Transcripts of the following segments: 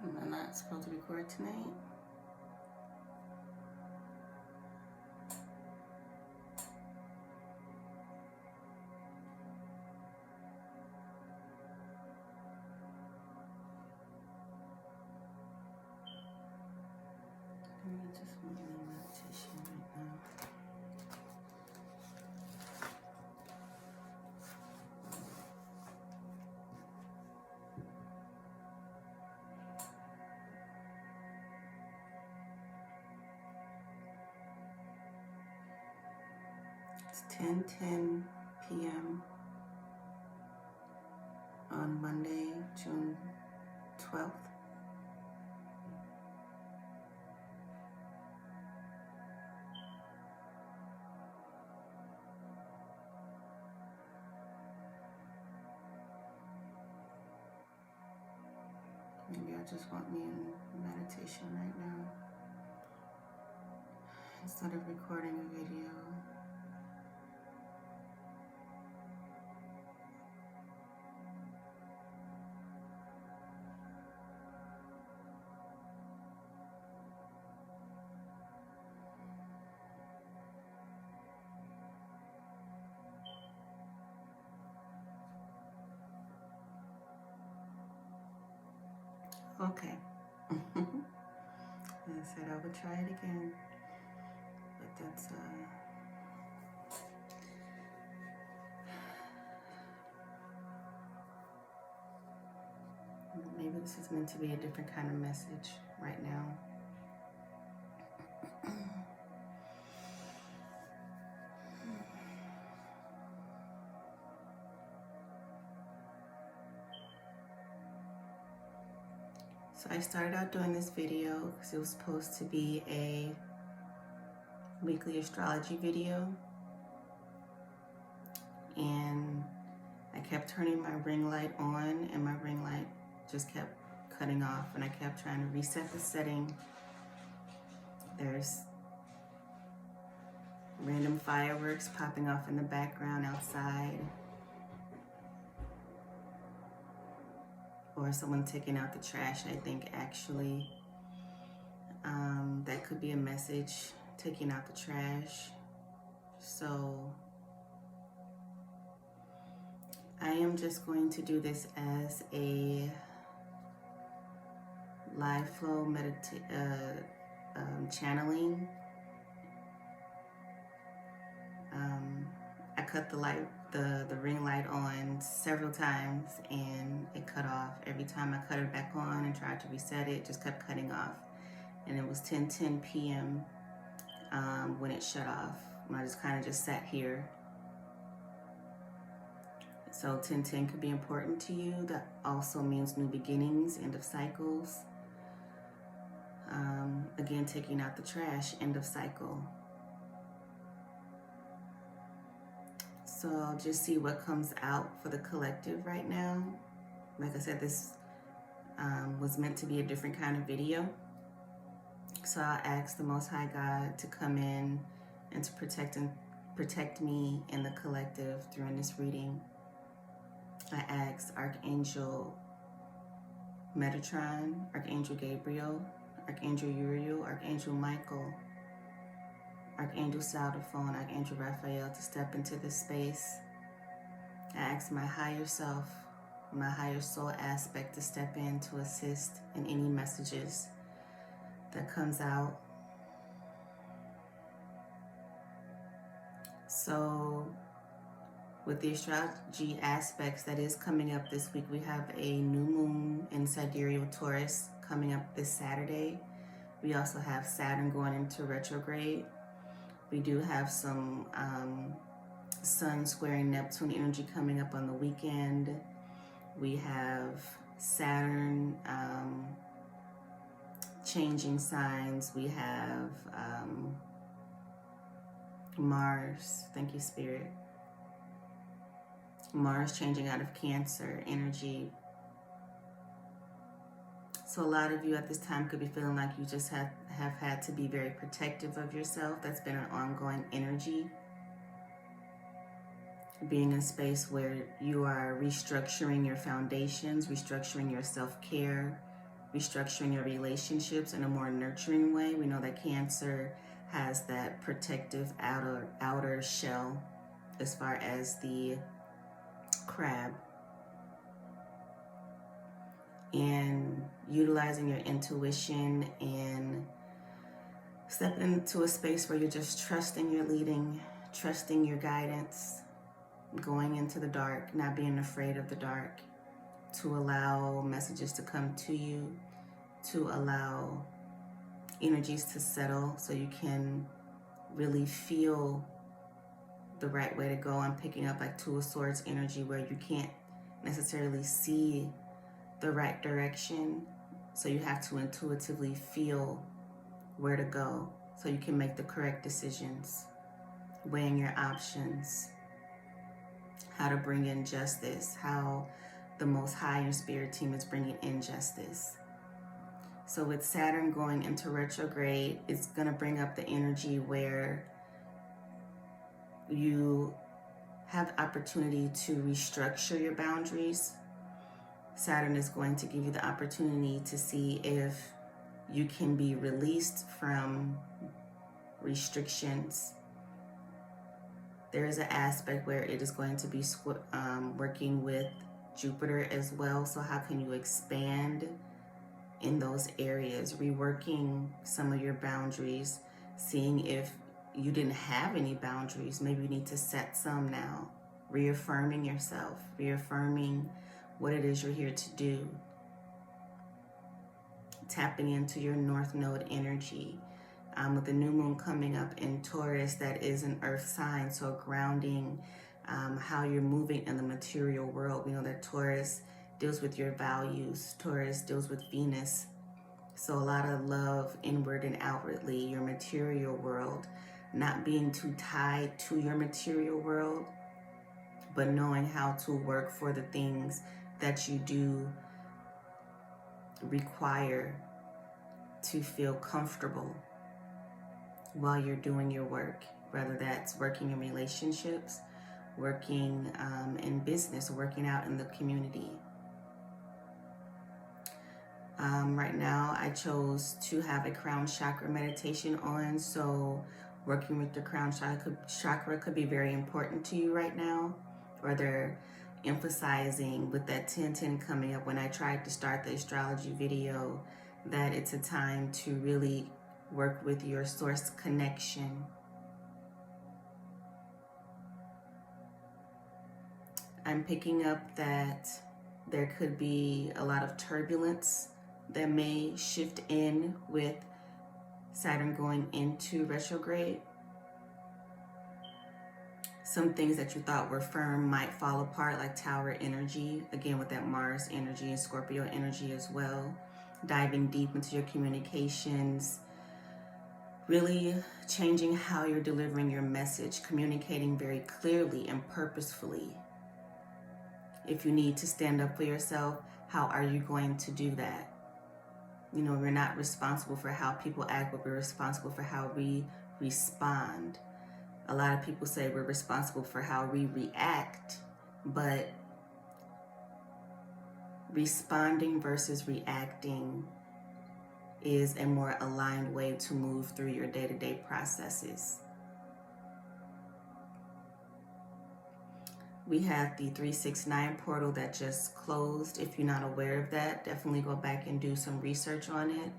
Am I not supposed to record tonight? I just want to do meditation right now. It's 10:10 p.m. on Monday, June 12th. Maybe I just want me in meditation right now instead of recording a video. Okay. I said I would try it again, but that's maybe this is meant to be a different kind of message right now. So I started out doing this video because it was supposed to be a weekly astrology video, and I kept turning my ring light on and my ring light just kept cutting off, and I kept trying to reset the setting. There's random fireworks popping off in the background outside, or someone taking out the trash, I think, actually. That could be a message, taking out the trash. So I am just going to do this as a live flow channeling. I cut the ring light on several times and it cut off. Every time I cut it back on and tried to reset it, it just kept cutting off. And it was 10:10 p.m. When it shut off. And I just kind of just sat here. So 10:10 could be important to you. That also means new beginnings, end of cycles. Again, taking out the trash, end of cycle. So I'll just see what comes out for the collective right now. Like I said, this was meant to be a different kind of video. So I'll ask the Most High God to come in and to protect me and the collective during this reading. I ask Archangel Metatron, Archangel Gabriel, Archangel Uriel, Archangel Michael, Archangel Saldaphone, Archangel Raphael to step into this space. I ask my higher self, my higher soul aspect to step in to assist in any messages that comes out. So with the astrology aspects that is coming up this week, we have a new moon in Sidereal Taurus coming up this Saturday. We also have Saturn going into retrograde. We do have some Sun squaring Neptune energy coming up on the weekend. We have Saturn changing signs. We have Mars, thank you, Spirit. Mars changing out of Cancer energy. So a lot of you at this time could be feeling like you just have had to be very protective of yourself. That's been an ongoing energy. Being in a space where you are restructuring your foundations, restructuring your self-care, restructuring your relationships in a more nurturing way. We know that Cancer has that protective outer shell as far as the crab. And utilizing your intuition and stepping into a space where you're just trusting your leading, trusting your guidance, going into the dark, not being afraid of the dark, to allow messages to come to you, to allow energies to settle so you can really feel the right way to go. I'm picking up like Two of Swords energy where you can't necessarily see the right direction, so you have to intuitively feel where to go so you can make the correct decisions, weighing your options, how to bring in justice, how the Most High, your spirit team, is bringing in justice. So with Saturn going into retrograde, it's going to bring up the energy where you have opportunity to restructure your boundaries. Saturn is going to give you the opportunity to see if you can be released from restrictions. There is an aspect where it is going to be working with Jupiter as well. So how can you expand in those areas, reworking some of your boundaries, seeing if you didn't have any boundaries, maybe you need to set some now, reaffirming yourself, reaffirming what it is you're here to do, tapping into your North Node energy. With the new moon coming up in Taurus, that is an earth sign, so grounding how you're moving in the material world. We know that Taurus deals with your values. Taurus deals with Venus. So a lot of love inward and outwardly, your material world, not being too tied to your material world, but knowing how to work for the things that you do require to feel comfortable while you're doing your work, whether that's working in relationships, working in business, working out in the community. Right now, I chose to have a crown chakra meditation on, so working with the crown chakra could be very important to you right now, or they're emphasizing with that 10-10 coming up when I tried to start the astrology video that it's a time to really work with your source connection. I'm picking up that there could be a lot of turbulence that may shift in with Saturn going into retrograde. Some things that you thought were firm might fall apart, like Tower energy, again with that Mars energy and Scorpio energy as well. Diving deep into your communications, really changing how you're delivering your message, communicating very clearly and purposefully. If you need to stand up for yourself, how are you going to do that? You know, we're not responsible for how people act, but we're responsible for how we respond. A lot of people say we're responsible for how we react, but responding versus reacting is a more aligned way to move through your day-to-day processes. We have the 369 portal that just closed. If you're not aware of that, definitely go back and do some research on it.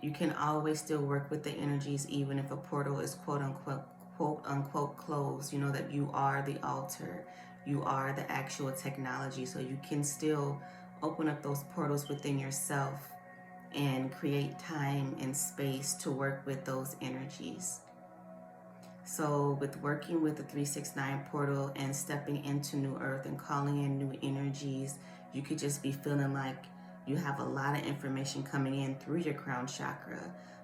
You can always still work with the energies even if a portal is quote unquote closed. You know that you are the altar. You are the actual technology. So you can still open up those portals within yourself and create time and space to work with those energies. So with working with the 369 portal and stepping into New Earth and calling in new energies, you could just be feeling like you have a lot of information coming in through your crown chakra.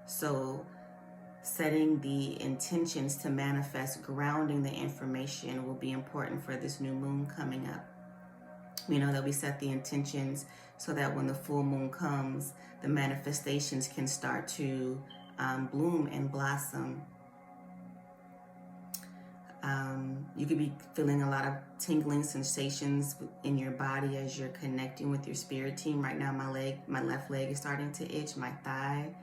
So setting the intentions to manifest, grounding the information will be important for this new moon coming up. We know that we set the intentions so that when the full moon comes, the manifestations can start to bloom and blossom. You could be feeling a lot of tingling sensations in your body as you're connecting with your spirit team. Right now, my left leg is starting to itch, my thigh.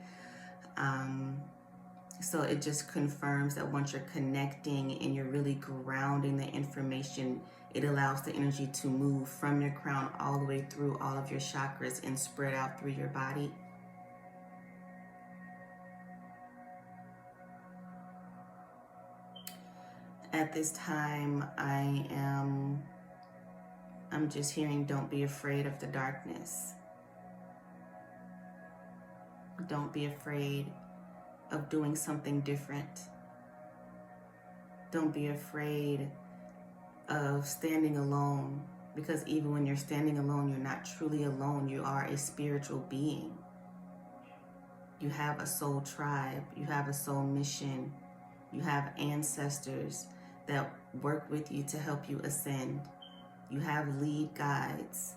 So it just confirms that once you're connecting and you're really grounding the information, it allows the energy to move from your crown all the way through all of your chakras and spread out through your body. At this time, I'm just hearing, don't be afraid of the darkness. Don't be afraid of doing something different. Don't be afraid of standing alone, because even when you're standing alone, you're not truly alone. You are a spiritual being. You have a soul tribe. You have a soul mission. You have ancestors that work with you to help you ascend. You have lead guides.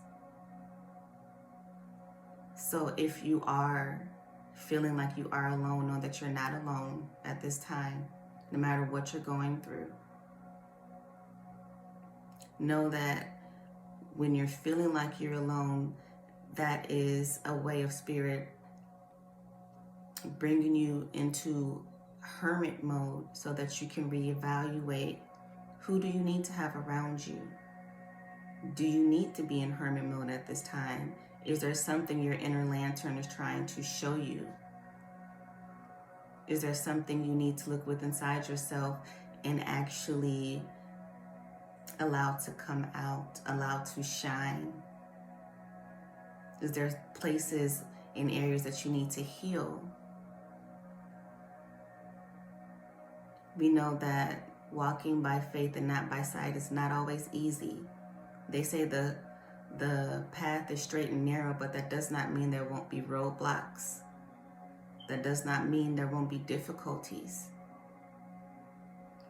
So if you are feeling like you are alone, know that you're not alone at this time, no matter what you're going through. Know that when you're feeling like you're alone, that is a way of spirit bringing you into hermit mode so that you can reevaluate, who do you need to have around you? Do you need to be in hermit mode at this time? Is there something your inner lantern is trying to show you? Is there something you need to look within inside yourself and actually allow to come out, allow to shine? Is there places and areas that you need to heal? We know that walking by faith and not by sight is not always easy. They say the path is straight and narrow, but that does not mean there won't be roadblocks. That does not mean there won't be difficulties.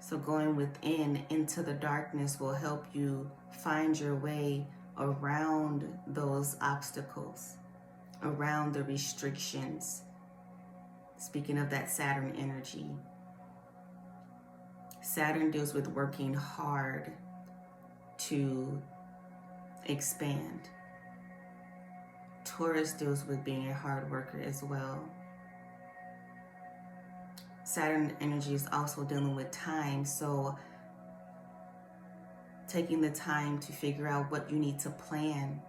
So going within into the darkness will help you find your way around those obstacles, around the restrictions. Speaking of that Saturn energy, Saturn deals with working hard to expand. Taurus deals with being a hard worker as well. Saturn energy is also dealing with time, so taking the time to figure out what you need to plan.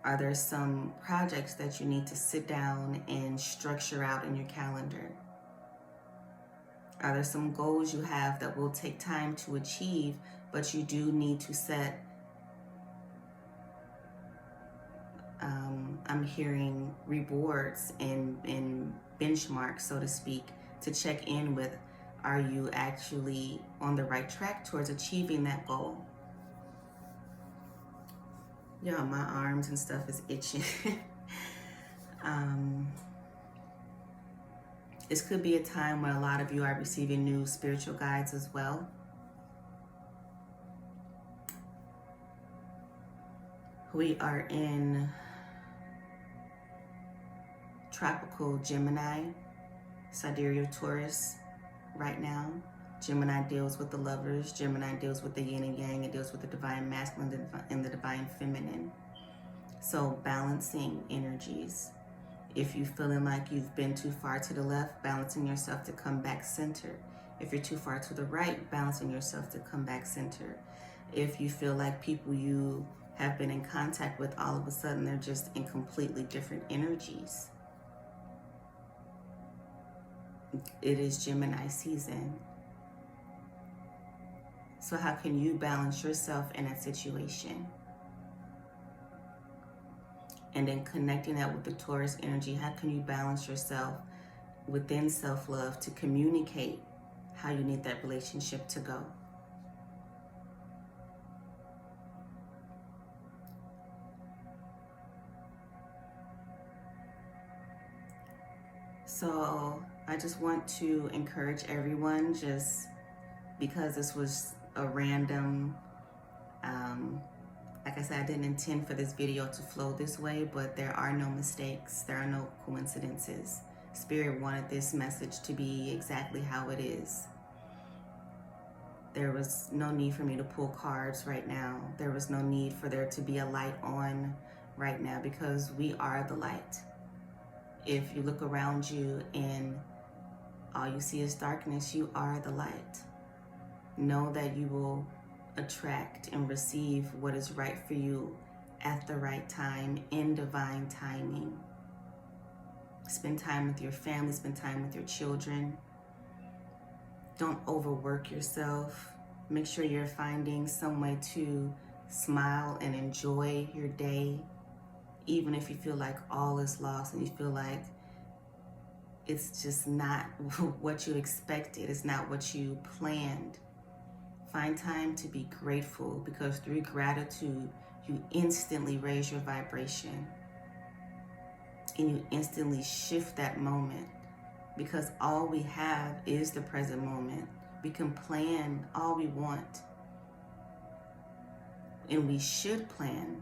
Are there some projects that you need to sit down and structure out in your calendar? Are there some goals you have that will take time to achieve, but you do need to set, I'm hearing rewards and benchmarks, so to speak, to check in with, are you actually on the right track towards achieving that goal? Yeah, my arms and stuff is itching. This could be a time when a lot of you are receiving new spiritual guides as well. We are in tropical Gemini, sidereal Taurus right now. Gemini deals with the lovers. Gemini deals with the yin and yang. It deals with the divine masculine and the divine feminine. So balancing energies. If you're feeling like you've been too far to the left, balancing yourself to come back center. If you're too far to the right, balancing yourself to come back center. If you feel like people you have been in contact with, all of a sudden they're just in completely different energies. It is Gemini season. So how can you balance yourself in that situation? And then connecting that with the Taurus energy, how can you balance yourself within self-love to communicate how you need that relationship to go? So I just want to encourage everyone, just because this was a random, like I said, I didn't intend for this video to flow this way, but there are no mistakes. There are no coincidences. Spirit wanted this message to be exactly how it is. There was no need for me to pull cards right now. There was no need for there to be a light on right now, because we are the light. If you look around you and all you see is darkness, you are the light. Know that you will attract and receive what is right for you at the right time, in divine timing. Spend time with your family, spend time with your children. Don't overwork yourself. Make sure you're finding some way to smile and enjoy your day, even if you feel like all is lost and you feel like it's just not what you expected, it's not what you planned. Find time to be grateful, because through gratitude, you instantly raise your vibration and you instantly shift that moment, because all we have is the present moment. We can plan all we want, and we should plan,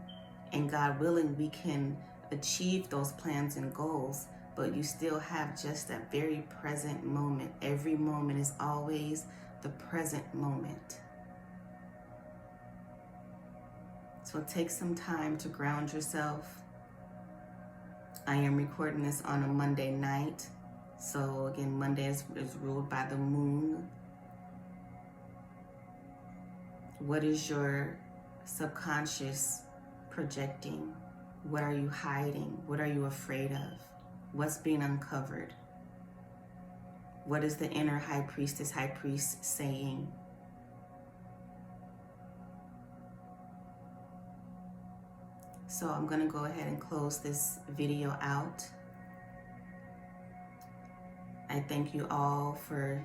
and God willing, we can achieve those plans and goals, but you still have just that very present moment. Every moment is always the present moment. So take some time to ground yourself. I am recording this on a Monday night. So again, Monday is ruled by the moon. What is your subconscious projecting? What are you hiding? What are you afraid of? What's being uncovered? What is the inner high priestess, high priest saying? So I'm going to go ahead and close this video out. I thank you all for,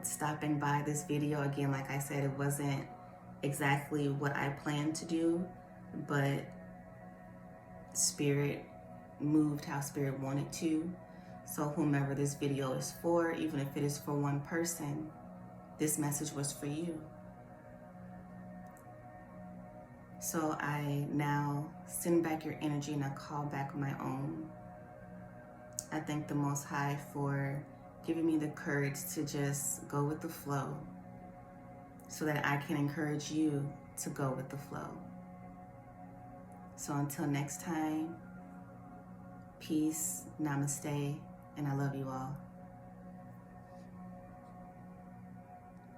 stopping by this video. Again, like I said, it wasn't exactly what I planned to do, but Spirit moved how Spirit wanted to. So whomever this video is for, even if it is for one person, this message was for you. So I now send back your energy and I call back my own. I thank the Most High for giving me the courage to just go with the flow, so that I can encourage you to go with the flow. So until next time, peace, namaste, and I love you all.